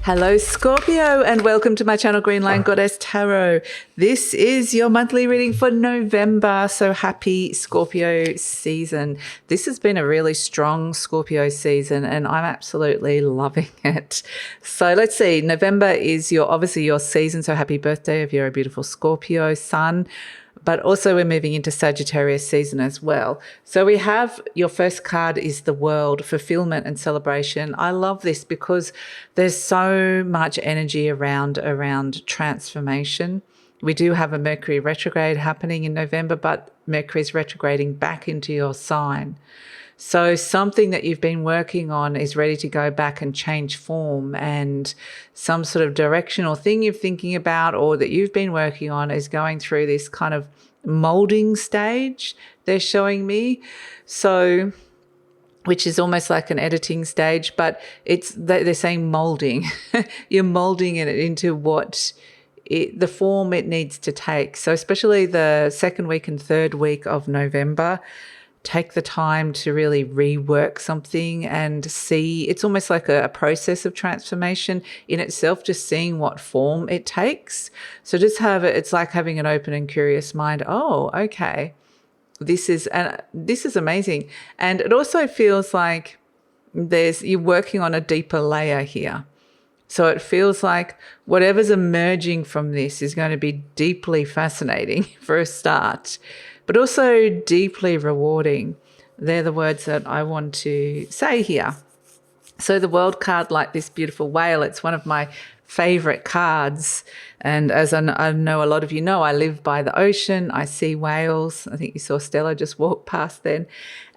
Hello Scorpio, and welcome to my channel Green Lion Goddess Tarot. This is your monthly reading for November, so happy Scorpio season. This has been a really strong Scorpio season and I'm absolutely loving it. So let's see, November is obviously your season, so happy birthday if you're a beautiful Scorpio sun. But also we're moving into Sagittarius season as well. So we have your first card is the World, fulfillment and celebration. I love this because there's so much energy around transformation. We do have a Mercury retrograde happening in November, but Mercury is retrograding back into your sign. So something that you've been working on is ready to go back and change form, and some sort of directional thing you're thinking about or that you've been working on is going through this kind of molding stage, they're showing me. So, which is almost like an editing stage, but they're saying molding. You're molding it into the form it needs to take. So especially the second week and third week of November, take the time to really rework something and see. It's almost like a process of transformation in itself, just seeing what form it takes. So just it's like having an open and curious mind. Oh, okay. This is amazing. And it also feels like you're working on a deeper layer here. So it feels like whatever's emerging from this is going to be deeply fascinating for a start, but also deeply rewarding. They're the words that I want to say here. So the World card, like this beautiful whale, it's one of my favorite cards. And as I know a lot of you know, I live by the ocean. I see whales. I think you saw Stella just walk past then.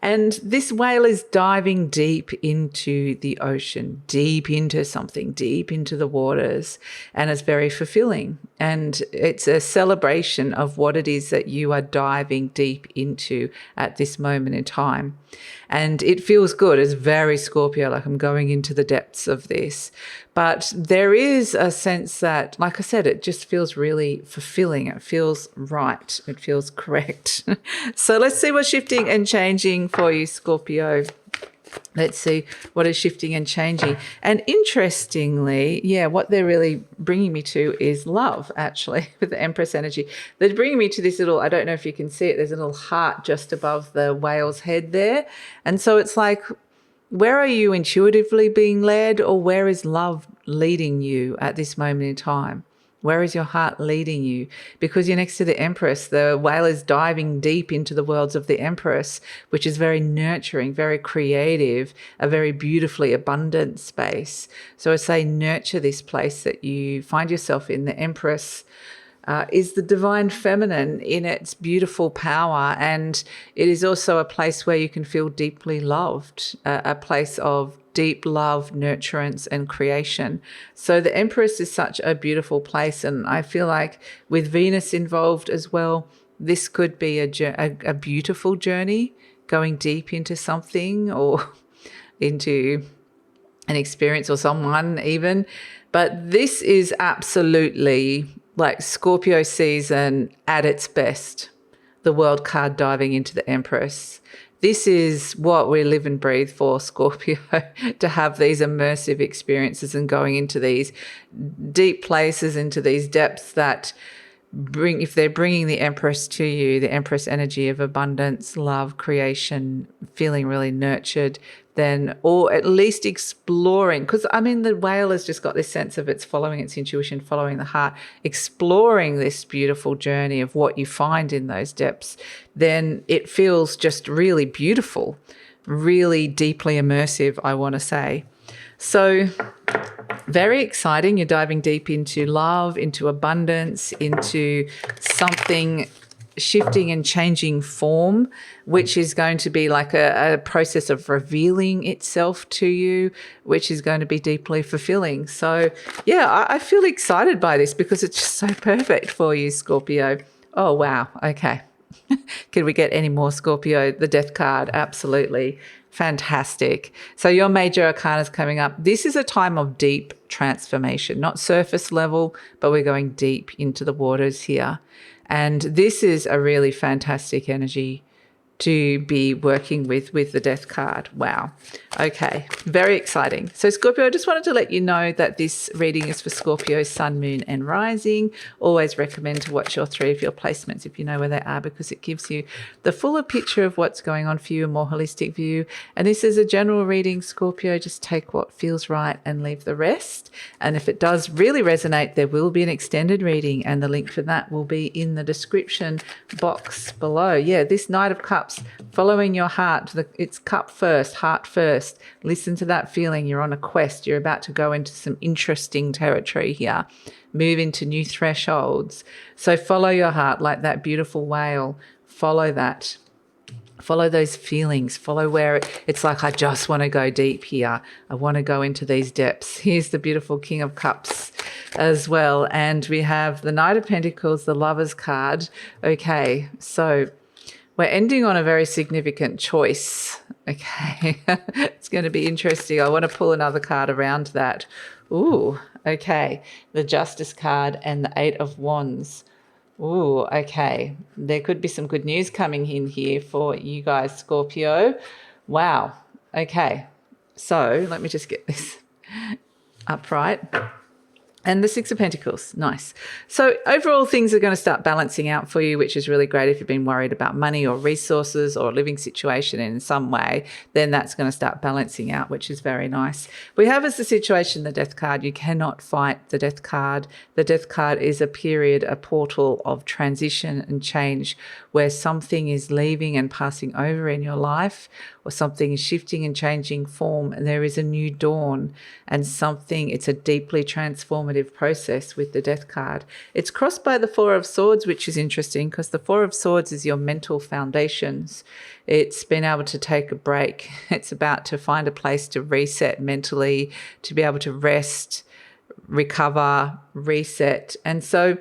And this whale is diving deep into the ocean, deep into something, deep into the waters. And it's very fulfilling. And it's a celebration of what it is that you are diving deep into at this moment in time. And it feels good. It's very Scorpio, like I'm going into the depths of this. But there is a sense that, like I said, it just feels really fulfilling. It feels right. It feels correct. So let's see what's shifting and changing for you, Scorpio. Let's see what is shifting and changing. And interestingly, what they're really bringing me to is love, actually, with the Empress energy. They're bringing me to this little, I don't know if you can see it, there's a little heart just above the whale's head there. And so it's like, where are you intuitively being led, or where is love leading you at this moment in time? Where is your heart leading you? Because you're next to the Empress. The whale is diving deep into the worlds of the Empress, which is very nurturing, very creative, a very beautifully abundant space. So I say nurture this place that you find yourself in. The Empress is the divine feminine in its beautiful power, and it is also a place where you can feel deeply loved, a place of deep love, nurturance, and creation. So the Empress is such a beautiful place, and I feel like with Venus involved as well, this could be a beautiful journey, going deep into something or into an experience or someone even. But this is absolutely like Scorpio season at its best. The World card diving into the Empress. This is what we live and breathe for, Scorpio, to have these immersive experiences and going into these deep places, into these depths that if they're bringing the Empress to you, the Empress energy of abundance, love, creation, feeling really nurtured, then, or at least exploring, because I mean, the whale has just got this sense of it's following its intuition, following the heart, exploring this beautiful journey of what you find in those depths, then it feels just really beautiful, really deeply immersive, I want to say. So very exciting. You're diving deep into love, into abundance, into something shifting and changing form, which is going to be like a process of revealing itself to you, which is going to be deeply fulfilling. So yeah, I feel excited by this because it's just so perfect for you, Scorpio. Oh, wow. Okay. Could we get any more, Scorpio? The Death card, absolutely. Fantastic. So your major arcana is coming up. This is a time of deep transformation, not surface level, but we're going deep into the waters here. And this is a really fantastic energy to be working with the Death card. Wow. Okay. Very exciting. So Scorpio, I just wanted to let you know that this reading is for Scorpio, Sun, Moon and Rising. Always recommend to watch your 3 of your placements if you know where they are, because it gives you the fuller picture of what's going on for you, a more holistic view. And this is a general reading, Scorpio. Just take what feels right and leave the rest. And if it does really resonate, there will be an extended reading, and the link for that will be in the description box below. Yeah, this Knight of Cups, following your heart. It's cup first, heart first. Listen to that feeling. You're on a quest. You're about to go into some interesting territory here, move into new thresholds. So follow your heart like that beautiful whale. Follow that. Follow those feelings. Follow where it's like, I just want to go deep here. I want to go into these depths. Here's the beautiful King of Cups as well. And we have the Knight of Pentacles, the Lover's card. Okay, so we're ending on a very significant choice. Okay, it's going to be interesting. I want to pull another card around that. Ooh, okay. The Justice card and the 8 of Wands. Ooh, okay. There could be some good news coming in here for you guys, Scorpio. Wow. Okay. So let me just get this upright. And the 6 of Pentacles. Nice. So overall, things are going to start balancing out for you, which is really great. If you've been worried about money or resources or living situation in some way, then that's going to start balancing out, which is very nice. We have as the situation the Death card. You cannot fight the Death card. The Death card is a period, a portal of transition and change, where something is leaving and passing over in your life, or something is shifting and changing form, and there is a new dawn, and it's a deeply transformative process with the Death card. It's crossed by the 4 of Swords, which is interesting because the 4 of Swords is your mental foundations. It's been able to take a break. It's about to find a place to reset mentally, to be able to rest, recover, reset. And so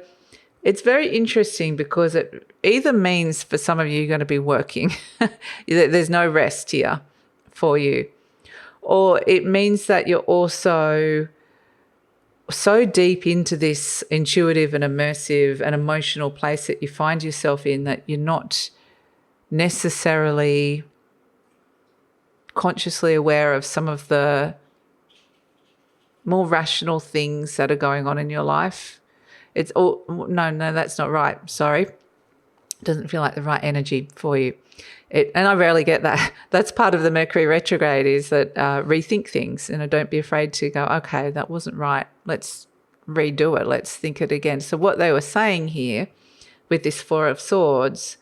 it's very interesting because it either means for some of you, you're going to be working. There's no rest here for you. Or it means that you're also so deep into this intuitive and immersive and emotional place that you find yourself in that you're not necessarily consciously aware of some of the more rational things that are going on in your life. It's all, no, that's not right. Sorry. Doesn't feel like the right energy for you. And I rarely get that. That's part of the Mercury retrograde, is that rethink things. And don't be afraid to go, okay, that wasn't right. Let's redo it. Let's think it again. So what they were saying here with this 4 of Swords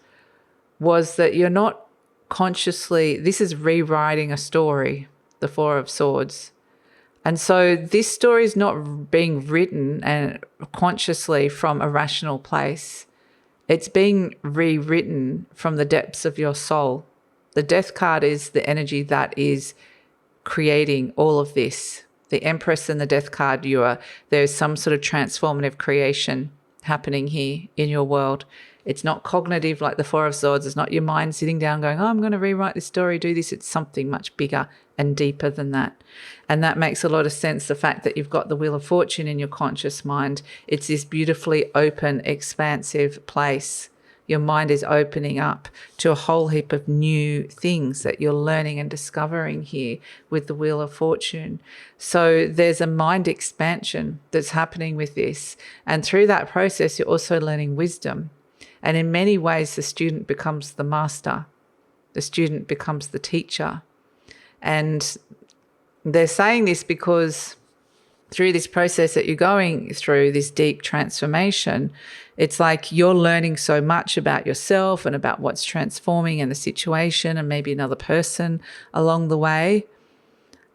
was that you're not consciously, this is rewriting a story, the 4 of Swords. And so this story is not being written and consciously from a rational place. It's being rewritten from the depths of your soul. The Death card is the energy that is creating all of this. The Empress and the Death card, there's some sort of transformative creation happening here in your world. It's not cognitive like the 4 of Swords. It's not your mind sitting down going, oh, I'm going to rewrite this story, do this. It's something much bigger and deeper than that. And that makes a lot of sense, the fact that you've got the Wheel of Fortune in your conscious mind. It's this beautifully open, expansive place. Your mind is opening up to a whole heap of new things that you're learning and discovering here with the Wheel of Fortune. So there's a mind expansion that's happening with this. And through that process, you're also learning wisdom. And in many ways, the student becomes the master. The student becomes the teacher. And they're saying this because through this process that you're going through, this deep transformation, it's like you're learning so much about yourself and about what's transforming and the situation and maybe another person along the way.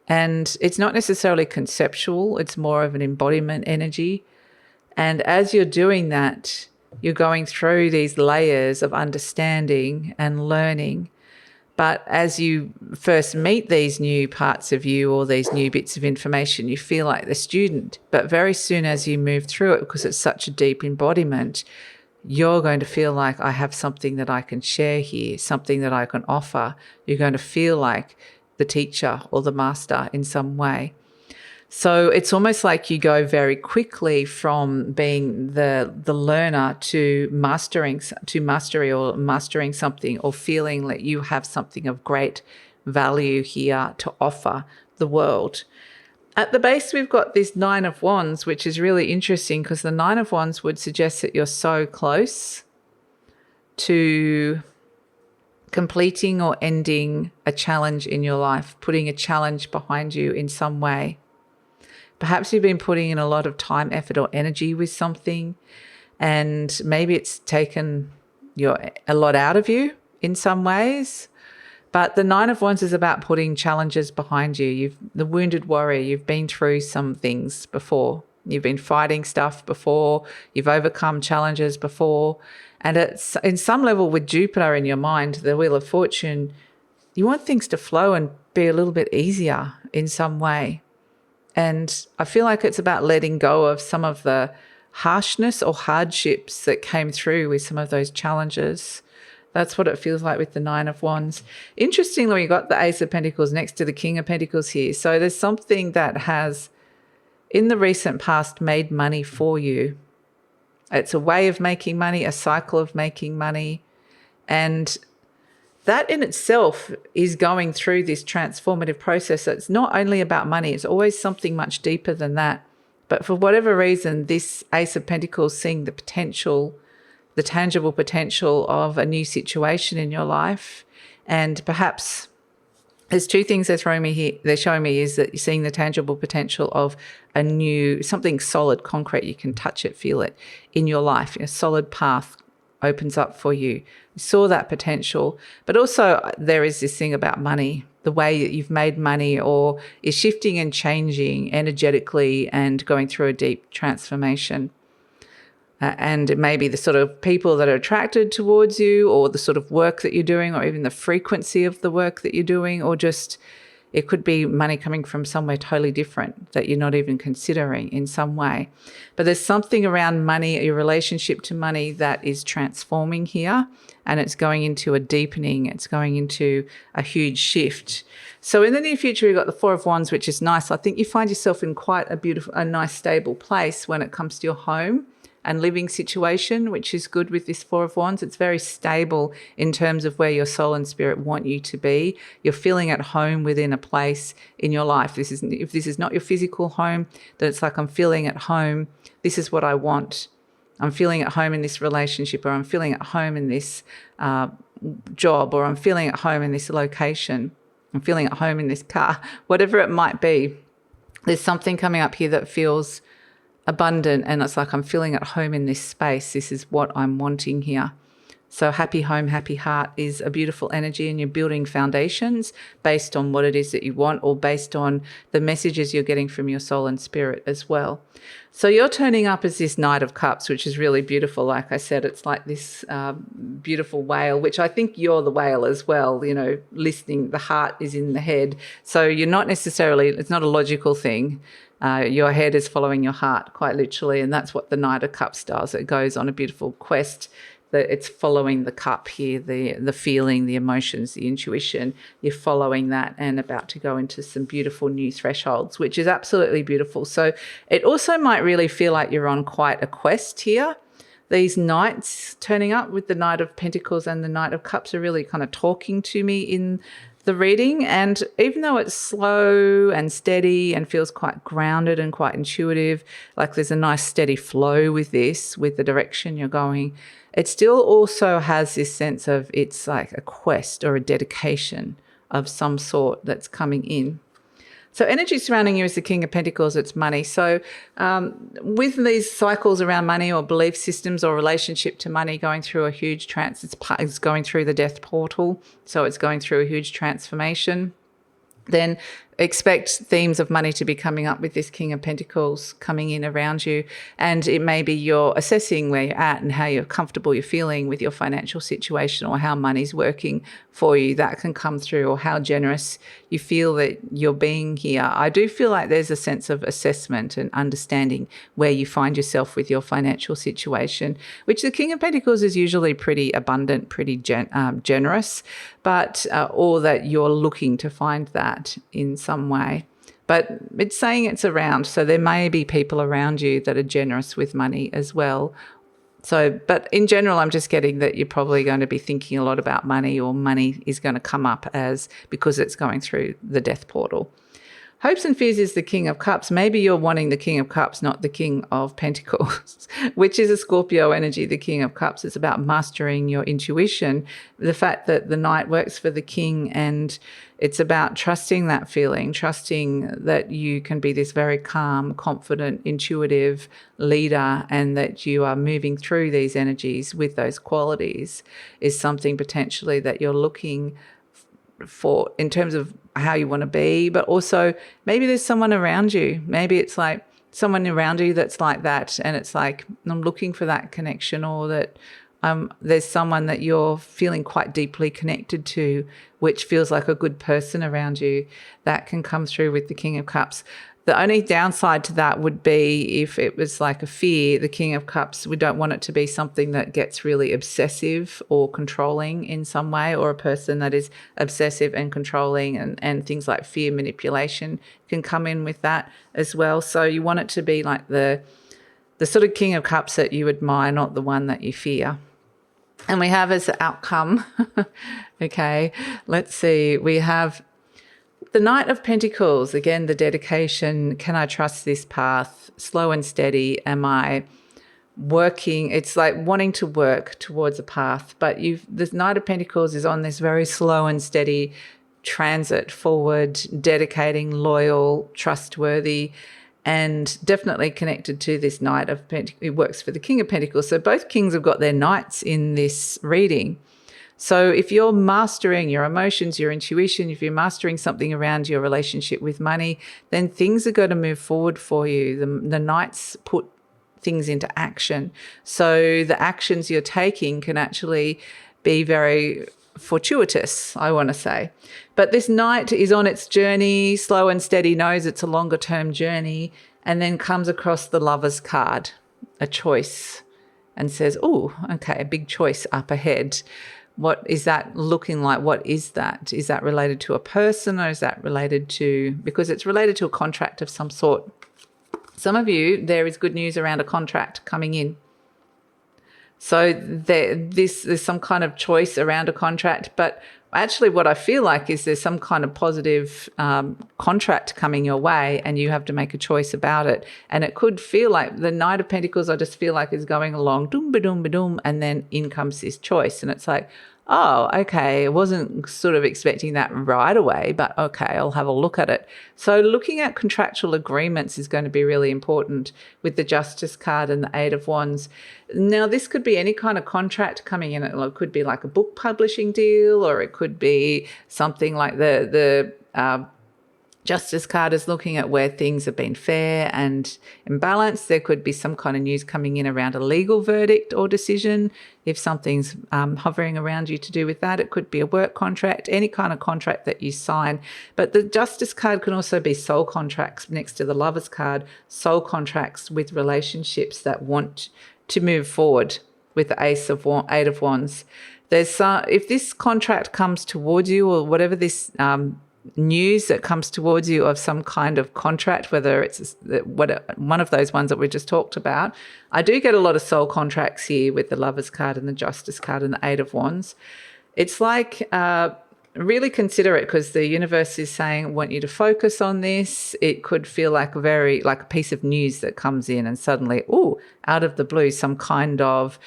And it's not necessarily conceptual. It's more of an embodiment energy. And as you're doing that, you're going through these layers of understanding and learning. But as you first meet these new parts of you or these new bits of information, you feel like the student. But very soon as you move through it, because it's such a deep embodiment, you're going to feel like, I have something that I can share here, something that I can offer. You're going to feel like the teacher or the master in some way. So it's almost like you go very quickly from being the learner to mastery or mastering something, or feeling that you have something of great value here to offer the world. At the base, we've got this Nine of Wands, which is really interesting because the Nine of Wands would suggest that you're so close to completing or ending a challenge in your life, putting a challenge behind you in some way. Perhaps you've been putting in a lot of time, effort, or energy with something, and maybe it's taken a lot out of you in some ways. But the Nine of Wands is about putting challenges behind you. The wounded warrior, you've been through some things before. You've been fighting stuff before. You've overcome challenges before. And it's in some level with Jupiter in your mind, the Wheel of Fortune, you want things to flow and be a little bit easier in some way. And I feel like it's about letting go of some of the harshness or hardships that came through with some of those challenges. That's what it feels like with the Nine of Wands. Interestingly, we got the Ace of Pentacles next to the King of Pentacles here. So there's something that has, in the recent past, made money for you. It's a way of making money, a cycle of making money. And that in itself is going through this transformative process. It's not only about money. It's always something much deeper than that. But for whatever reason, this Ace of Pentacles, seeing the potential, the tangible potential of a new situation in your life. And perhaps there's two things they're showing me is that you're seeing the tangible potential of a new, something solid, concrete. You can touch it, feel it in your life. A solid path opens up for you. You saw that potential. But also there is this thing about money. The way that you've made money or is shifting and changing energetically and going through a deep transformation. And it may be the sort of people that are attracted towards you, or the sort of work that you're doing, or even the frequency of the work that you're doing, or just it could be money coming from somewhere totally different that you're not even considering in some way. But there's something around money, your relationship to money, that is transforming here, and it's going into a deepening. It's going into a huge shift. So in the near future, we've got the Four of Wands, which is nice. I think you find yourself in quite a nice, stable place when it comes to your home and living situation, which is good with this Four of Wands. It's very stable in terms of where your soul and spirit want you to be. You're feeling at home within a place in your life. If this is not your physical home, then it's like, I'm feeling at home. This is what I want. I'm feeling at home in this relationship, or I'm feeling at home in this job, or I'm feeling at home in this location. I'm feeling at home in this car, whatever it might be. There's something coming up here that feels abundant, and it's like, I'm feeling at home in this space. This is what I'm wanting here. So happy home, happy heart is a beautiful energy, and you're building foundations based on what it is that you want, or based on the messages you're getting from your soul and spirit as well. So you're turning up as this Knight of Cups, which is really beautiful. Like I said, it's like this beautiful whale, which I think you're the whale as well, you know, listening. The heart is in the head. So you're not necessarily, it's not a logical thing. Your head is following your heart, quite literally, and that's what the Knight of Cups does. It goes on a beautiful quest. That it's following the cup here, the feeling, the emotions, the intuition. You're following that and about to go into some beautiful new thresholds, which is absolutely beautiful. So it also might really feel like you're on quite a quest here. These knights turning up with the Knight of Pentacles and the Knight of Cups are really kind of talking to me in the reading. And even though it's slow and steady and feels quite grounded and quite intuitive, like there's a nice steady flow with this, with the direction you're going, it still also has this sense of it's like a quest or a dedication of some sort that's coming in. So energy surrounding you is the King of Pentacles, it's money. So with these cycles around money or belief systems or relationship to money going through a huge it's going through the death portal, so it's going through a huge transformation, then expect themes of money to be coming up with this King of Pentacles coming in around you. And it may be you're assessing where you're at and how you're comfortable you're feeling with your financial situation, or how money's working for you. That can come through, or how generous you feel that you're being here. I do feel like there's a sense of assessment and understanding where you find yourself with your financial situation, which the King of Pentacles is usually pretty abundant, pretty generous, but or that you're looking to find that in some way. But it's saying it's around. So there may be people around you that are generous with money as well. So, but in general, I'm just getting that you're probably going to be thinking a lot about money, or money is going to come up because it's going through the death portal. Hopes and fears is the King of Cups. Maybe you're wanting the King of Cups, not the King of Pentacles, which is a Scorpio energy. The King of Cups is about mastering your intuition. The fact that the Knight works for the King, and it's about trusting that feeling, trusting that you can be this very calm, confident, intuitive leader, and that you are moving through these energies with those qualities is something potentially that you're looking for in terms of how you want to be. But also maybe there's someone around you. Maybe it's like someone around you that's like that, and it's like, I'm looking for that connection, or that there's someone that you're feeling quite deeply connected to, which feels like a good person around you. That can come through with the King of Cups. The only downside to that would be if it was like a fear, the King of Cups, we don't want it to be something that gets really obsessive or controlling in some way, or a person that is obsessive and controlling, and things like fear manipulation can come in with that as well. So you want it to be like the sort of King of Cups that you admire, not the one that you fear. And we have as the outcome, okay, let's see, we have the Knight of Pentacles. Again, the dedication. Can I trust this path? Slow and steady. Am I working? It's like wanting to work towards a path, but this Knight of Pentacles is on this very slow and steady transit forward, dedicating, loyal, trustworthy, and definitely connected to this Knight of Pentacles. It works for the King of Pentacles. So both kings have got their knights in this reading. So if you're mastering your emotions, your intuition, if you're mastering something around your relationship with money, then things are going to move forward for you. The knights put things into action. So the actions you're taking can actually be very fortuitous, I want to say. But this knight is on its journey, slow and steady, knows it's a longer term journey, and then comes across the Lover's card, a choice, and says, oh, okay, a big choice up ahead. What is that looking like? What is that? Is that related to a person, or is that related to, because it's related to a contract of some sort. Some of you, there is good news around a contract coming in. So there's some kind of choice around a contract, but actually what I feel like is there's some kind of positive contract coming your way, and you have to make a choice about it. And it could feel like the Knight of Pentacles, I just feel like is going along, doom-ba-doom-ba-doom, and then in comes this choice. And it's like, oh, okay, I wasn't sort of expecting that right away, but okay, I'll have a look at it. So looking at contractual agreements is going to be really important with the Justice card and the Eight of Wands. Now, this could be any kind of contract coming in. It could be like a book publishing deal, or it could be something like the Justice card is looking at where things have been fair and in balance. There could be some kind of news coming in around a legal verdict or decision. If something's hovering around you to do with that, it could be a work contract, any kind of contract that you sign. But the Justice card can also be soul contracts next to the Lover's card, soul contracts with relationships that want to move forward with the Eight of Wands. If this contract comes towards you, or whatever this news that comes towards you of some kind of contract, whether it's one of those ones that we just talked about. I do get a lot of soul contracts here with the Lover's card and the Justice card and the Eight of Wands. It's like really consider it, because the universe is saying, I want you to focus on this. It could feel like a piece of news that comes in, and suddenly, out of the blue, some kind of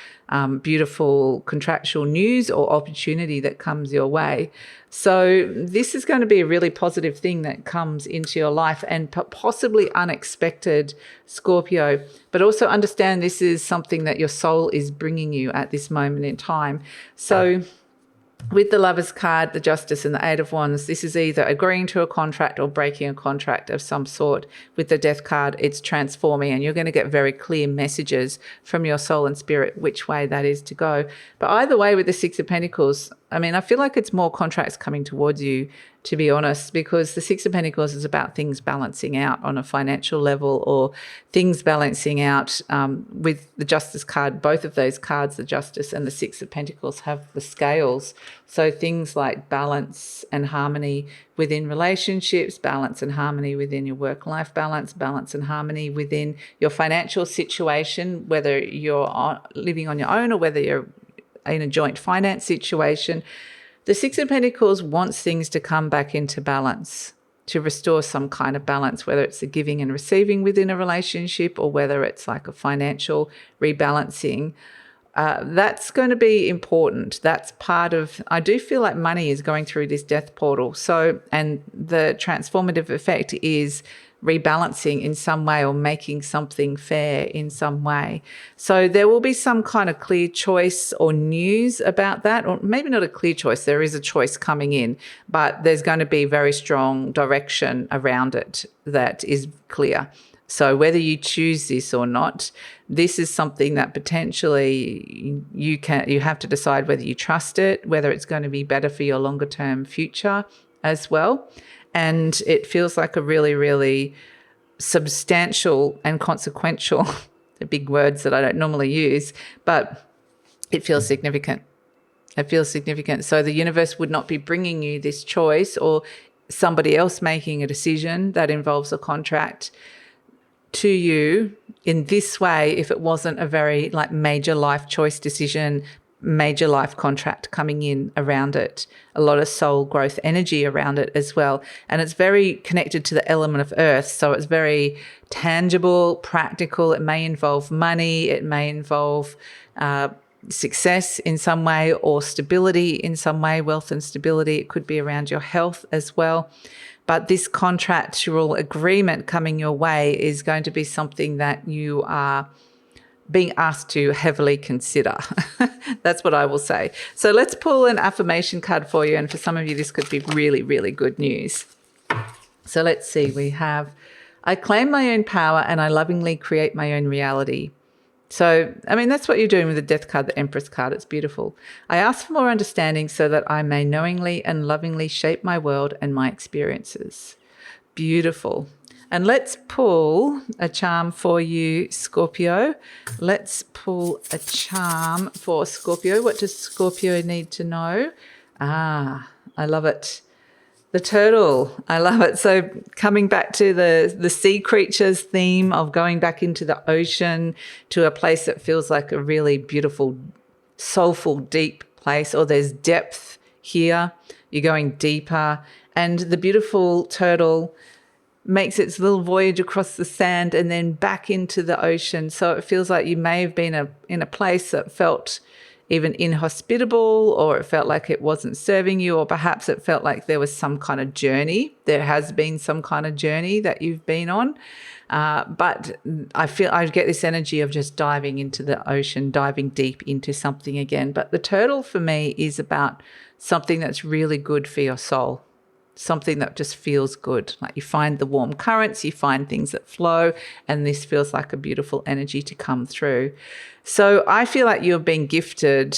beautiful contractual news or opportunity that comes your way. So this is going to be a really positive thing that comes into your life, and possibly unexpected, Scorpio. But also understand this is something that your soul is bringing you at this moment in time. So with the Lover's card, the Justice and the Eight of Wands, this is either agreeing to a contract or breaking a contract of some sort. With the Death card, it's transforming, and you're going to get very clear messages from your soul and spirit which way that is to go. But either way, with the Six of Pentacles, I mean, I feel like it's more contracts coming towards you, to be honest, because the Six of Pentacles is about things balancing out on a financial level, or things balancing out with the Justice card. Both of those cards, the Justice and the Six of Pentacles, have the scales. So things like balance and harmony within relationships, balance and harmony within your work-life balance, balance and harmony within your financial situation, whether you're living on your own or whether you're in a joint finance situation. The Six of Pentacles wants things to come back into balance, to restore some kind of balance, whether it's the giving and receiving within a relationship or whether it's like a financial rebalancing. That's going to be important. That's part of, I do feel like money is going through this death portal. So, and the transformative effect is rebalancing in some way or making something fair in some way. So there will be some kind of clear choice or news about that, or maybe not a clear choice. There is a choice coming in, but there's going to be very strong direction around it that is clear. So whether you choose this or not, this is something that potentially you have to decide whether you trust it, whether it's going to be better for your longer term future as well. And it feels like a really, really substantial and consequential, the big words that I don't normally use, but it feels significant. It feels significant. So the universe would not be bringing you this choice or somebody else making a decision that involves a contract to you in this way if it wasn't a very like major life choice decision, major life contract coming in around it, a lot of soul growth energy around it as well. And it's very connected to the element of earth. So it's very tangible, practical. It may involve money. It may involve success in some way or stability in some way, wealth and stability. It could be around your health as well. But this contractual agreement coming your way is going to be something that you are being asked to heavily consider. That's what I will say. So let's pull an affirmation card for you. And for some of you, this could be really, really good news. So let's see. We have, I claim my own power and I lovingly create my own reality. So, I mean, that's what you're doing with the Death card, the Empress card. It's beautiful. I ask for more understanding so that I may knowingly and lovingly shape my world and my experiences. Beautiful. And let's pull a charm for you, Scorpio. Let's pull a charm for Scorpio. What does Scorpio need to know? I love it. The turtle. I love it. So coming back to the sea creatures theme of going back into the ocean to a place that feels like a really beautiful, soulful, deep place, or there's depth here. You're going deeper. And the beautiful turtle makes its little voyage across the sand and then back into the ocean. So it feels like you may have been in a place that felt even inhospitable, or it felt like it wasn't serving you, or perhaps it felt like there was some kind of journey. There has been some kind of journey that you've been on. But I get this energy of just diving into the ocean, diving deep into something again. But the turtle for me is about something that's really good for your soul. Something that just feels good. Like you find the warm currents, you find things that flow, and this feels like a beautiful energy to come through. So I feel like you're being gifted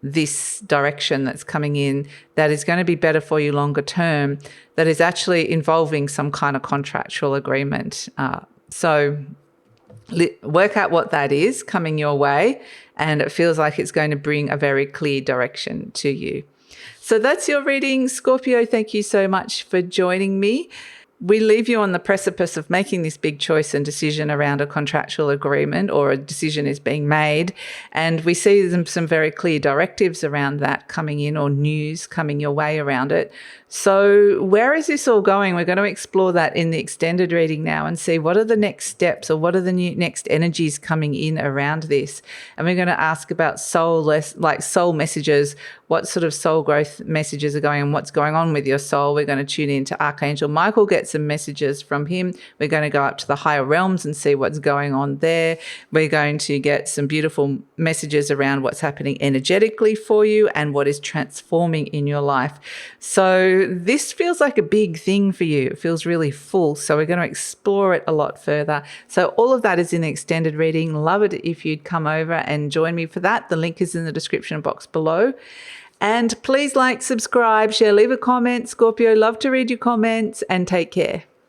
this direction that's coming in that is going to be better for you longer term, that is actually involving some kind of contractual agreement. So work out what that is coming your way, and it feels like it's going to bring a very clear direction to you. So that's your reading, Scorpio. Thank you so much for joining me. We leave you on the precipice of making this big choice and decision around a contractual agreement, or a decision is being made. And we see some very clear directives around that coming in, or news coming your way around it. So where is this all going? We're going to explore that in the extended reading now and see what are the next steps, or what are the next energies coming in around this. And we're going to ask about soul messages, what sort of soul growth messages are going on, what's going on with your soul. We're going to tune in to Archangel Michael, get some messages from him. We're going to go up to the higher realms and see what's going on there. We're going to get some beautiful messages around what's happening energetically for you and what is transforming in your life. So this feels like a big thing for you. It feels really full. So we're going to explore it a lot further. So all of that is in the extended reading. Love it if you'd come over and join me for that. The link is in the description box below. And please like, subscribe, share, leave a comment. Scorpio, love to read your comments, and take care.